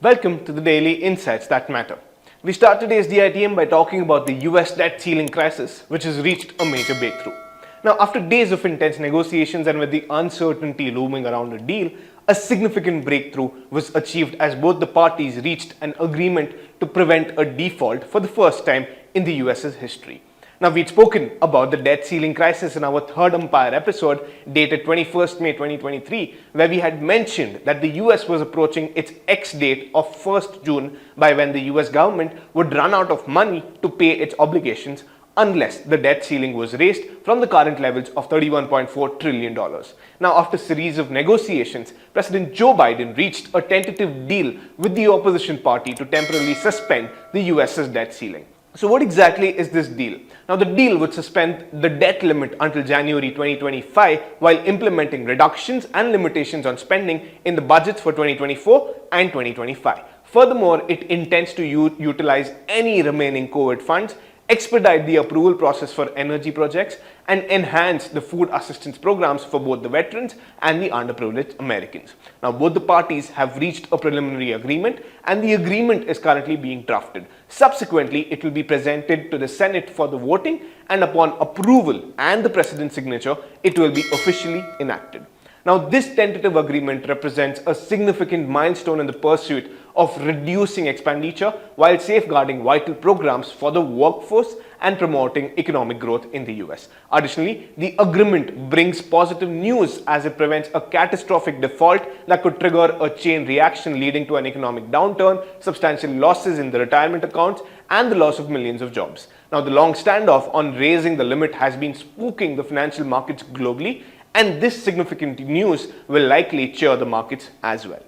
Welcome to the Daily Insights That Matter. We start today's DITM by talking about the US debt ceiling crisis, which has reached a major breakthrough. Now, after days of intense negotiations and with the uncertainty looming around a deal, a significant breakthrough was achieved as both the parties reached an agreement to prevent a default for the first time in the US's history. Now, we'd spoken about the debt ceiling crisis in our third Empire episode dated 21st May 2023, where we had mentioned that the US was approaching its ex-date of 1st June by when the US government would run out of money to pay its obligations unless the debt ceiling was raised from the current levels of $31.4 trillion. Now, after a series of negotiations, President Joe Biden reached a tentative deal with the opposition party to temporarily suspend the US's debt ceiling. So what exactly is this deal? Now, the deal would suspend the debt limit until January 2025 while implementing reductions and limitations on spending in the budgets for 2024 and 2025. Furthermore, it intends to utilize any remaining COVID funds, expedite the approval process for energy projects, and enhance the food assistance programs for both the veterans and the underprivileged Americans. Now, both the parties have reached a preliminary agreement and the agreement is currently being drafted. Subsequently, it will be presented to the Senate for the voting, and upon approval and the President's signature, it will be officially enacted. Now, this tentative agreement represents a significant milestone in the pursuit of reducing expenditure while safeguarding vital programs for the workforce and promoting economic growth in the US. Additionally, the agreement brings positive news as it prevents a catastrophic default that could trigger a chain reaction leading to an economic downturn, substantial losses in the retirement accounts, and the loss of millions of jobs. Now, the long standoff on raising the limit has been spooking the financial markets globally, and this significant news will likely cheer the markets as well.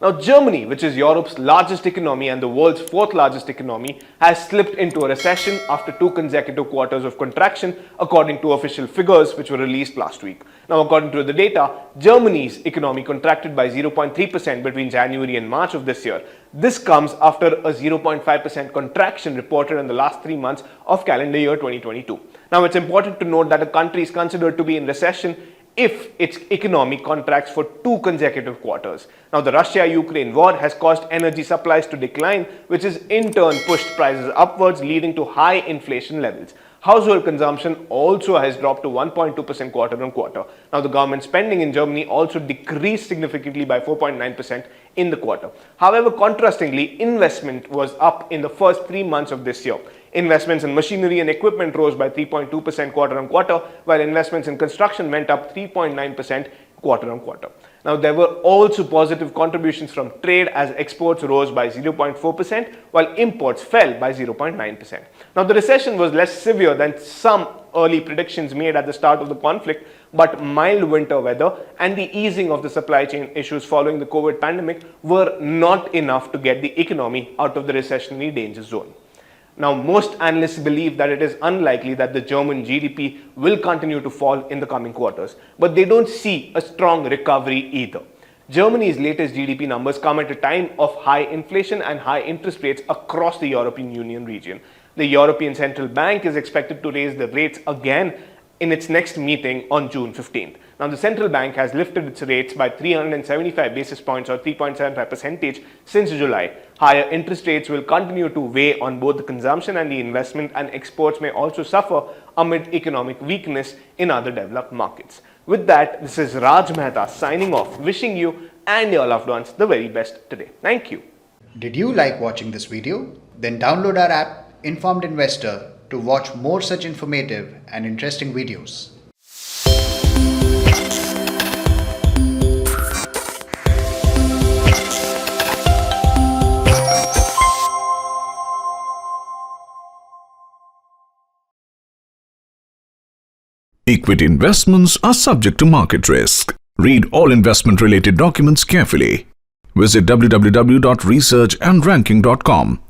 Now, Germany, which is Europe's largest economy and the world's fourth largest economy, has slipped into a recession after 2 consecutive quarters of contraction, according to official figures which were released last week. Now, according to the data, Germany's economy contracted by 0.3% between January and March of this year. This comes after a 0.5% contraction reported in the last 3 months of calendar year 2022. Now, it's important to note that a country is considered to be in recession if its economy contracts for 2 consecutive quarters. Now, the Russia-Ukraine war has caused energy supplies to decline, which has in turn pushed prices upwards, leading to high inflation levels. Household consumption also has dropped to 1.2% quarter on quarter. Now, the government spending in Germany also decreased significantly by 4.9% in the quarter. However, contrastingly, investment was up in the first 3 months of this year. Investments in machinery and equipment rose by 3.2% quarter on quarter, while investments in construction went up 3.9% quarter on quarter. Now, there were also positive contributions from trade as exports rose by 0.4%, while imports fell by 0.9%. Now, the recession was less severe than some early predictions made at the start of the conflict, but mild winter weather and the easing of the supply chain issues following the COVID pandemic were not enough to get the economy out of the recessionary danger zone. Now, most analysts believe that it is unlikely that the German GDP will continue to fall in the coming quarters, but they don't see a strong recovery either. Germany's latest GDP numbers come at a time of high inflation and high interest rates across the European Union region. The European Central Bank is expected to raise the rates again in its next meeting on June 15th. Now, the central bank has lifted its rates by 375 basis points or 3.75% since July. Higher interest rates will continue to weigh on both the consumption and the investment, and exports may also suffer amid economic weakness in other developed markets. With that, this is Raj Mehta signing off, wishing you and your loved ones the very best today. Thank you. Did you like watching this video? Then download our app, Informed Investor, to watch more such informative and interesting videos. Equity investments are subject to market risk. Read all investment-related documents carefully. Visit www.researchandranking.com